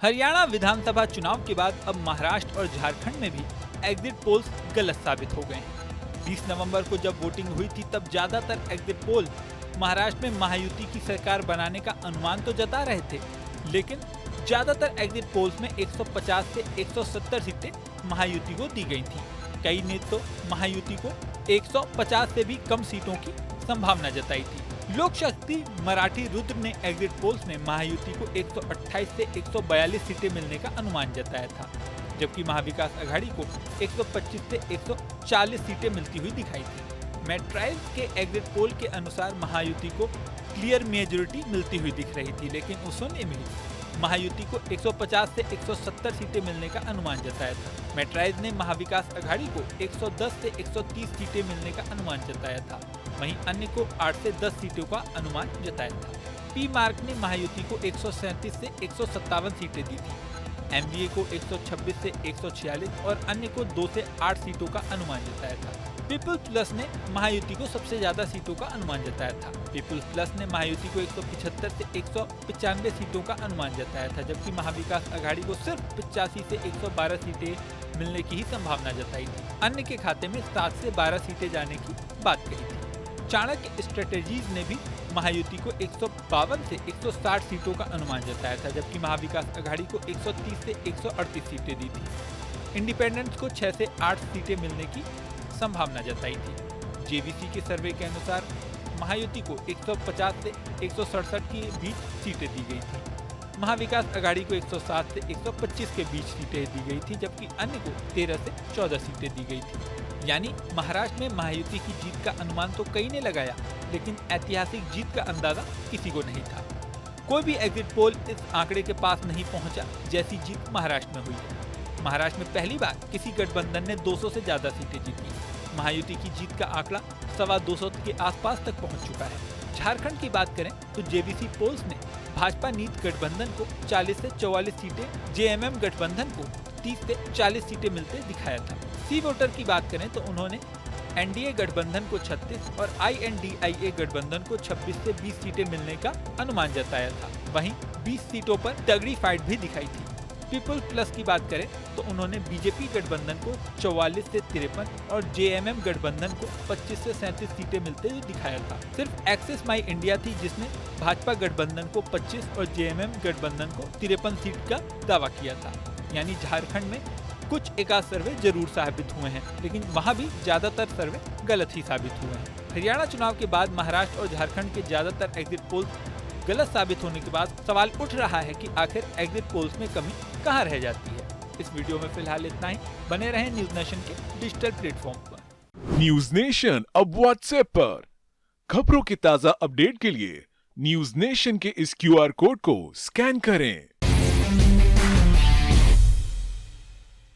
हरियाणा विधानसभा चुनाव के बाद अब महाराष्ट्र और झारखंड में भी एग्जिट पोल्स गलत साबित हो गए हैं। 20 नवंबर को जब वोटिंग हुई थी तब ज्यादातर एग्जिट पोल महाराष्ट्र में महायुति की सरकार बनाने का अनुमान तो जता रहे थे, लेकिन ज्यादातर एग्जिट पोल्स में 150 से 170 सीटें महायुति को दी गई थी। कई ने तो महायुति को 150 से भी कम सीटों की संभावना जताई थी। लोक शक्ति मराठी रुद्र ने एग्जिट पोल्स में महायुति को 128 से 142 सीटें मिलने का अनुमान जताया था, जबकि महाविकास आघाड़ी को 125 से 140 सीटें मिलती हुई दिखाई थी। मैट्राइज के एग्जिट पोल के अनुसार महायुति को क्लियर मेजोरिटी मिलती हुई दिख रही थी, लेकिन उसने भी महायुति को 150 से 170 सीटें मिलने का अनुमान जताया था। मैट्राइज ने महाविकास आघाड़ी को 110 से 130 सीटें मिलने का अनुमान जताया था, वहीं अन्य को 8 से 10 सीटों का अनुमान जताया था। पी मार्क ने महायुति को 137 से 157 सीटें दी थी, एमवीए को 126 से 146 और अन्य को 2 से 8 सीटों का अनुमान जताया था। पीपुल्स प्लस ने महायुति को सबसे ज्यादा सीटों का अनुमान जताया था। पीपुल्स प्लस ने महायुति को 175 से 195 सीटों का अनुमान जताया था, जबकि महाविकास आघाड़ी को सिर्फ 85 से 112 सीटें मिलने की ही संभावना जताई थी। अन्य के खाते में 7 से 12 सीटें जाने की बात कही थी। चाणक्य स्ट्रेटेजीज ने भी महायुति को 152 से 160 सीटों का अनुमान जताया था, जबकि महाविकास आघाड़ी को 130 से 138 सीटें दी थी। इंडिपेंडेंट्स को 6 से 8 सीटें मिलने की संभावना जताई थी। जेवीसी के सर्वे के अनुसार महायुति को 150 से 167 के बीच सीटें दी गई थी। महाविकास आघाड़ी को 107 से 125 के बीच सीटें दी गई थी, जबकि अन्य को 13 से 14 सीटें दी गई थी। यानी महाराष्ट्र में महायुति की जीत का अनुमान तो कई ने लगाया, लेकिन ऐतिहासिक जीत का अंदाजा किसी को नहीं था। कोई भी एग्जिट पोल इस आंकड़े के पास नहीं पहुंचा जैसी जीत महाराष्ट्र में हुई है। महाराष्ट्र में पहली बार किसी गठबंधन ने 200 से ज्यादा सीटें जीती। महायुति की जीत का आंकड़ा 250 के आसपास तक पहुंच चुका है। झारखंड की बात करें तो जेवीसी पोल्स ने भाजपा नीत गठबंधन को 40 से 44 सीटें, जेएमएम गठबंधन को 30 से 40 सीटें मिलते दिखाया था। सी वोटर की बात करें तो उन्होंने एनडीए गठबंधन को 36 और आईएनडीआईए गठबंधन को 26 से 20 सीटें मिलने का अनुमान जताया था। वहीं 20 सीटों पर तगड़ी फाइट भी दिखाई थी। पीपल प्लस की बात करें तो उन्होंने बीजेपी गठबंधन को 44 से 53 और जेएमएम गठबंधन को 25 से 37 सीटें मिलते हुए दिखाया था। सिर्फ एक्सेस माई इंडिया थी जिसने भाजपा गठबंधन को 25 और जेएमएम गठबंधन को 53 सीट का दावा किया था। यानी झारखंड में कुछ एकाध सर्वे जरूर साबित हुए हैं, लेकिन वहाँ भी ज्यादातर सर्वे गलत ही साबित हुए हैं। हरियाणा चुनाव के बाद महाराष्ट्र और झारखंड के ज्यादातर एग्जिट पोल्स गलत साबित होने के बाद सवाल उठ रहा है कि आखिर एग्जिट पोल्स में कमी कहां रह जाती है। इस वीडियो में फिलहाल इतना ही। बने रहें न्यूज नेशन के डिजिटल प्लेटफॉर्म पर। न्यूज नेशन अब व्हाट्सएप पर। खबरों की ताजा अपडेट के लिए न्यूज नेशन के इस क्यूआर कोड को स्कैन करें।